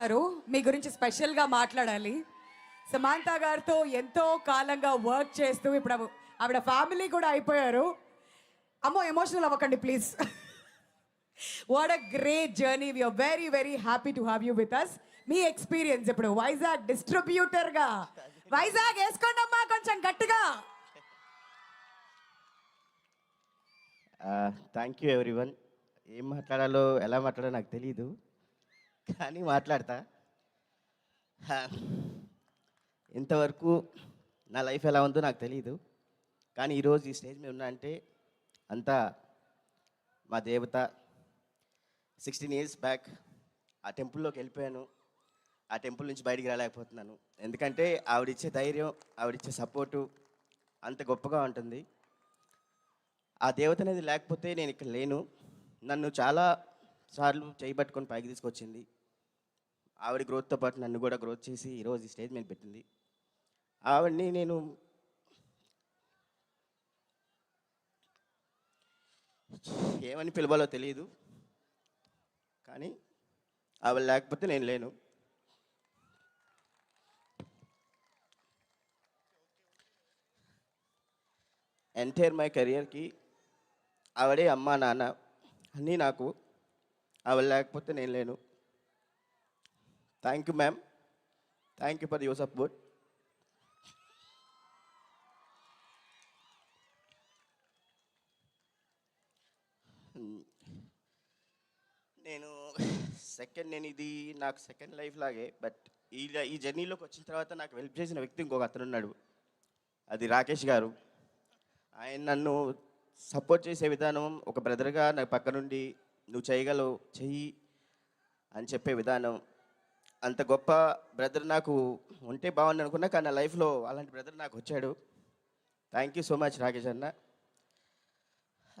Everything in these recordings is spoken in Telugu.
గారు మీ గురించి స్పెషల్గా మాట్లాడాలి. సమాంత గారితో ఎంతో కాలంగా వర్క్ చేస్తూ ఇప్పుడు ఆవిడ ఫ్యామిలీ కూడా అయిపోయారు. అమ్మో ఎమోషనల్ అవ్వకండి please. What a great journey. We are very very happy to have you with us. మీ ఎక్స్పీరియన్స్ ఇప్పుడు వైజాగ్ డిస్ట్రిబ్యూటర్గా. వైజాగ్ వేసుకోండి అమ్మా కొంచెం గట్టిగా. Thank you everyone. ఏం మాట్లాడాలో ఎలా మాట్లాడాలో నాకు తెలీదు, కానీ మాట్లాడతా. ఇంతవరకు నా లైఫ్ ఎలా ఉందో నాకు తెలీదు, కానీ ఈరోజు ఈ స్టేజ్ మీద ఉన్నా అంటే అంతా మా దేవత. 16 years బ్యాక్ ఆ టెంపుల్లోకి వెళ్ళిపోయాను. ఆ టెంపుల్ నుంచి బయటికి రాలేకపోతున్నాను, ఎందుకంటే ఆవిడిచ్చే ధైర్యం, ఆవిడిచ్చే సపోర్టు అంత గొప్పగా ఉంటుంది. ఆ దేవత అనేది లేకపోతే నేను ఇక్కడ లేను. నన్ను చాలా సార్లు చేయబట్టుకొని పైకి తీసుకొచ్చింది. ఆవిడ గ్రోత్తో పాటు నన్ను కూడా గ్రోత్ చేసి ఈరోజు ఈ స్టేజ్ మీద పెట్టింది. ఆవిడని నేను ఏమని పిలవాలో తెలియదు, కానీ ఆవిడ లేకపోతే నేను లేను. ఎంటైర్ మై కెరియర్కి ఆవిడే అమ్మ నాన్న అన్నీ నాకు. ఆవిడ లేకపోతే నేను లేను. Thank you ma'am, thank you for your support. నేను ఇది నాకు సెకండ్ లైఫ్ లాగే, బట్ ఈ జర్నీలోకి వచ్చిన తర్వాత నాకు హెల్ప్ చేసిన వ్యక్తి ఇంకొక అతను ఉన్నాడు, అది రాకేష్ గారు. ఆయన నన్ను సపోర్ట్ చేసే విధానం, ఒక బ్రదర్గా నా పక్క నుండి నువ్వు చేయగలవు చెయ్యి అని చెప్పే విధానం, అంత గొప్ప బ్రదర్ నాకు ఉంటే బాగుంది అనుకున్నా, కానీ నా లైఫ్లో అలాంటి బ్రదర్ నాకు వచ్చాడు. Thank you so much Rakesh అన్న.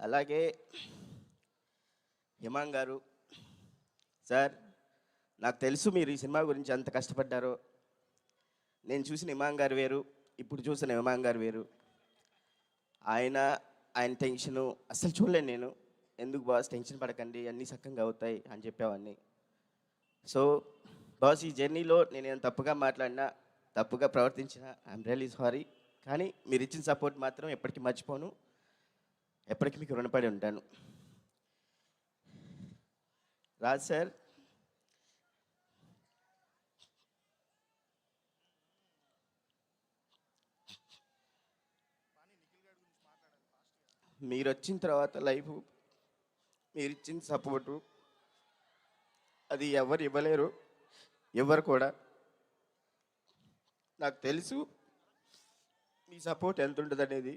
అలాగే హిమాంగ్ గారు సార్, నాకు తెలుసు మీరు ఈ సినిమా గురించి అంత కష్టపడ్డారో. నేను చూసిన హిమాంగ్ గారు వేరు, ఇప్పుడు చూసిన హిమాంగ్ గారు వేరు. ఆయన టెన్షను అస్సలు చూడలేను నేను. ఎందుకు బాస్ టెన్షన్ పడకండి, అన్నీ చక్కగా అవుతాయి అని చెప్పేవాడిని. సో బాస్, ఈ జర్నీలో నేను ఏమైనా తప్పుగా మాట్లాడినా, తప్పుగా ప్రవర్తించినా ఐఎమ్ రియల్లీ సారీ. కానీ మీరు ఇచ్చిన సపోర్ట్ మాత్రం ఎప్పటికీ మర్చిపోను, ఎప్పటికీ మీకు రుణపడి ఉంటాను. రాజ్ సార్, మీరు వచ్చిన తర్వాత లైఫ్, మీరు ఇచ్చిన సపోర్టు అది ఎవరు ఇవ్వలేరు, ఎవరు కూడా. నాకు తెలుసు మీ సపోర్ట్ ఎంత ఉంటుంది అనేది,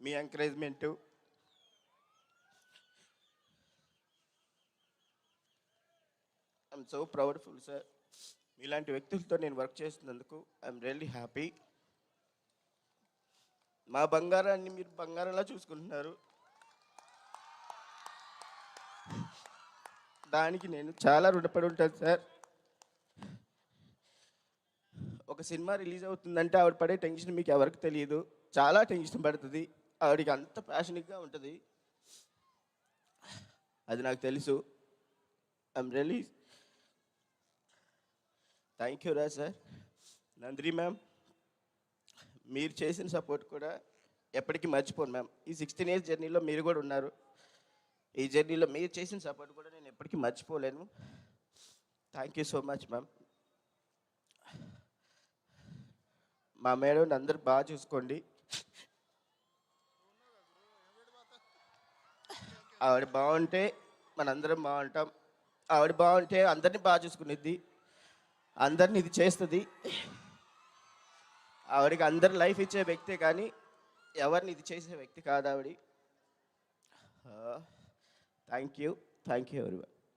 మీ encouragement. I'm so proudful sir. మీలాంటి వ్యక్తులతో నేను వర్క్ చేస్తున్నందుకు ఐఎమ్ రియల్లీ హ్యాపీ. మా బంగారాన్ని మీరు బంగారంలా చూసుకుంటున్నారు, దానికి నేను చాలా రుణపడి ఉంటాను సార్. ఒక సినిమా రిలీజ్ అవుతుందంటే ఆవిడ పడే టెన్షన్ మీకు ఎవరికి తెలియదు, చాలా టెన్షన్ పడుతుంది. ఆవిడకి అంత ప్యాషనిక్గా ఉంటుంది, అది నాకు తెలుసు. ఐఎమ్ రియల్లీ థ్యాంక్ యూ రా సార్. నందిని మ్యామ్, మీరు చేసిన సపోర్ట్ కూడా ఎప్పటికీ మర్చిపోను మ్యామ్. ఈ 16 years జర్నీలో మీరు కూడా ఉన్నారు. ఈ జర్నీలో మీరు చేసిన సపోర్ట్ కూడా నేను ఎప్పటికీ మర్చిపోలేను. Thank you so much ma'am. మా మేడం అందరూ బాగా చూసుకోండి. ఆవిడ బాగుంటే మనందరం బాగుంటాం. ఆవిడ బాగుంటే అందరినీ బాగా చూసుకునేది, అందరినీ ఇది చేస్తుంది. ఆవిడకి అందరు లైఫ్ ఇచ్చే వ్యక్తే, కానీ ఎవరిని ఇది చేసే వ్యక్తి కాదు ఆవిడ. Thank you everyone.